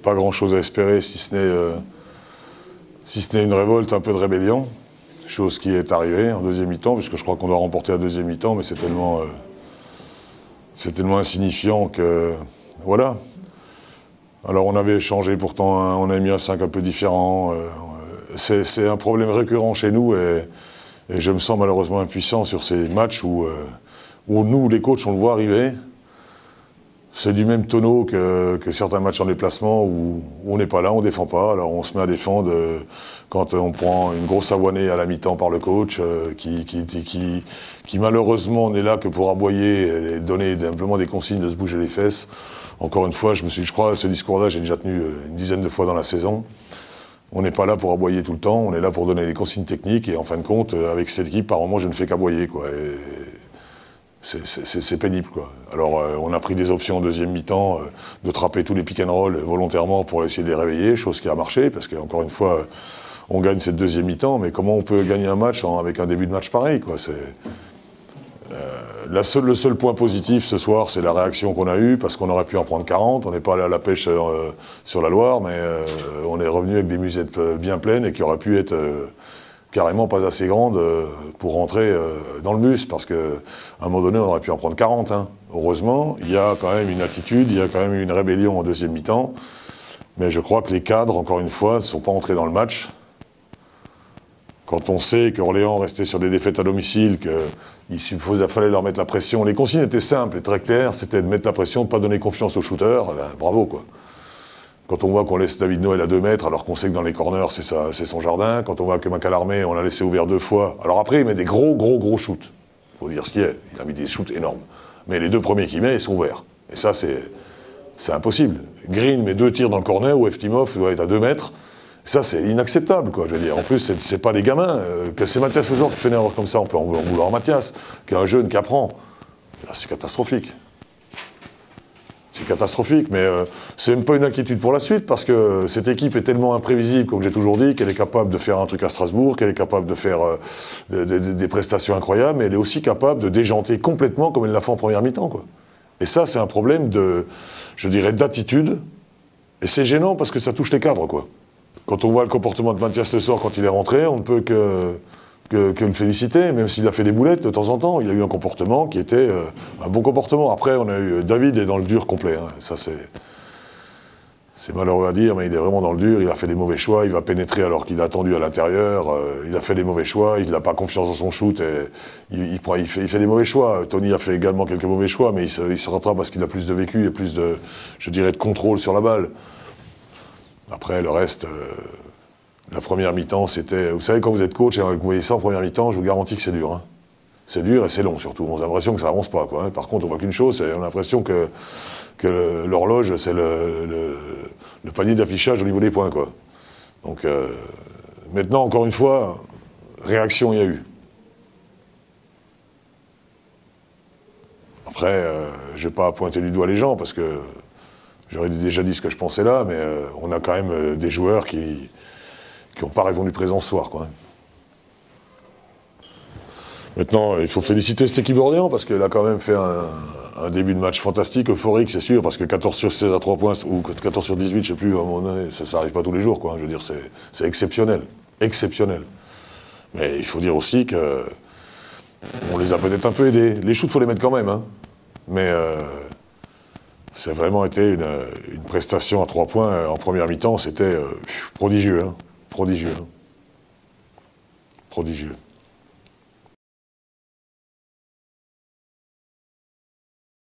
pas grand-chose à espérer si ce n'est une révolte, un peu de rébellion. Chose qui est arrivée en deuxième mi-temps, puisque je crois qu'on doit remporter la deuxième mi-temps, mais c'est tellement insignifiant que... Voilà. Alors on avait échangé pourtant, on a mis un 5 un peu différent. C'est un problème récurrent chez nous et je me sens malheureusement impuissant sur ces matchs où nous, les coachs, on le voit arriver. C'est du même tonneau que certains matchs en déplacement où on n'est pas là, on ne défend pas. Alors on se met à défendre quand on prend une grosse avoinée à la mi-temps par le coach qui malheureusement n'est là que pour aboyer et donner simplement des consignes de se bouger les fesses. Encore une fois, je crois, ce discours-là, j'ai déjà tenu une dizaine de fois dans la saison. On n'est pas là pour aboyer tout le temps, on est là pour donner des consignes techniques et en fin de compte, avec cette équipe, par moment, je ne fais qu'aboyer, quoi. C'est pénible, quoi. Alors, on a pris des options en deuxième mi-temps, de trapper tous les pick and roll volontairement pour essayer de les réveiller, chose qui a marché, parce qu'encore une fois, on gagne cette deuxième mi-temps, mais comment on peut gagner un match avec un début de match pareil, quoi. Le seul point positif ce soir, c'est la réaction qu'on a eue, parce qu'on aurait pu en prendre 40, on n'est pas allé à la pêche sur la Loire, mais on est revenu avec des musettes bien pleines et qui auraient pu être... carrément pas assez grande pour rentrer dans le bus, parce qu'à un moment donné, on aurait pu en prendre 40. Hein. Heureusement, il y a quand même une attitude, il y a quand même une rébellion en deuxième mi-temps, mais je crois que les cadres, encore une fois, ne sont pas entrés dans le match. Quand on sait qu'Orléans restait sur des défaites à domicile, qu'il fallait leur mettre la pression, les consignes étaient simples et très claires, c'était de mettre la pression, de ne pas donner confiance aux shooters, ben, bravo, quoi. Quand on voit qu'on laisse David Noël à 2 mètres, alors qu'on sait que dans les corners, c'est son jardin. Quand on voit que Macalarmé, on l'a laissé ouvert 2 fois. Alors après, il met des gros shoots. Il faut dire ce qu'il y a. Il a mis des shoots énormes. Mais les 2 premiers qu'il met, ils sont ouverts. Et ça, c'est impossible. Green met 2 tirs dans le corner où Eftimov doit être à 2 mètres. Ça, c'est inacceptable, quoi. Je veux dire. En plus, c'est pas des gamins. Que c'est Mathias Lezor qui fait une erreur comme ça, on peut en vouloir à Mathias. Qu'un jeune qui apprend. C'est catastrophique. C'est catastrophique, mais c'est même pas une inquiétude pour la suite, parce que cette équipe est tellement imprévisible, comme j'ai toujours dit, qu'elle est capable de faire un truc à Strasbourg, qu'elle est capable de faire des prestations incroyables, mais elle est aussi capable de déjanter complètement comme elle l'a fait en première mi-temps, quoi. Et ça, c'est un problème je dirais, d'attitude, et c'est gênant parce que ça touche les cadres, quoi. Quand on voit le comportement de Mathias Lezor quand il est rentré, on ne peut que le féliciter, même s'il a fait des boulettes de temps en temps. Il a eu un comportement qui était un bon comportement. Après, on a eu... David est dans le dur complet. Hein. Ça, c'est malheureux à dire, mais il est vraiment dans le dur. Il a fait des mauvais choix. Il va pénétrer alors qu'il a attendu à l'intérieur. Il a fait des mauvais choix. Il n'a pas confiance dans son shoot. Et il fait des mauvais choix. Tony a fait également quelques mauvais choix, mais il se rattrape parce qu'il a plus de vécu et plus de, je dirais, de contrôle sur la balle. Après, le reste... La première mi-temps, c'était... Vous savez, quand vous êtes coach et que vous voyez ça en première mi-temps, je vous garantis que c'est dur. Hein. C'est dur et c'est long, surtout. On a l'impression que ça avance pas, quoi. Hein. Par contre, on voit qu'une chose, on a l'impression que l'horloge, c'est le panier d'affichage au niveau des points, quoi. Donc, maintenant, encore une fois, réaction il y a eu. Après, je vais pas pointer du doigt les gens, parce que j'aurais déjà dit ce que je pensais là, mais on a quand même des joueurs qui n'ont pas répondu présent ce soir, quoi. Maintenant, il faut féliciter cette équipe d'Orléans, parce qu'elle a quand même fait un début de match fantastique, euphorique, c'est sûr, parce que 14 sur 16 à 3 points, ou 14 sur 18, je ne sais plus, à un moment donné, ça n'arrive pas tous les jours, quoi. Je veux dire, c'est exceptionnel. Exceptionnel. Mais il faut dire aussi que on les a peut-être un peu aidés. Les shoots, il faut les mettre quand même, hein. Mais ça a vraiment été une prestation à 3 points en première mi-temps, c'était prodigieux, hein. Prodigieux. Prodigieux.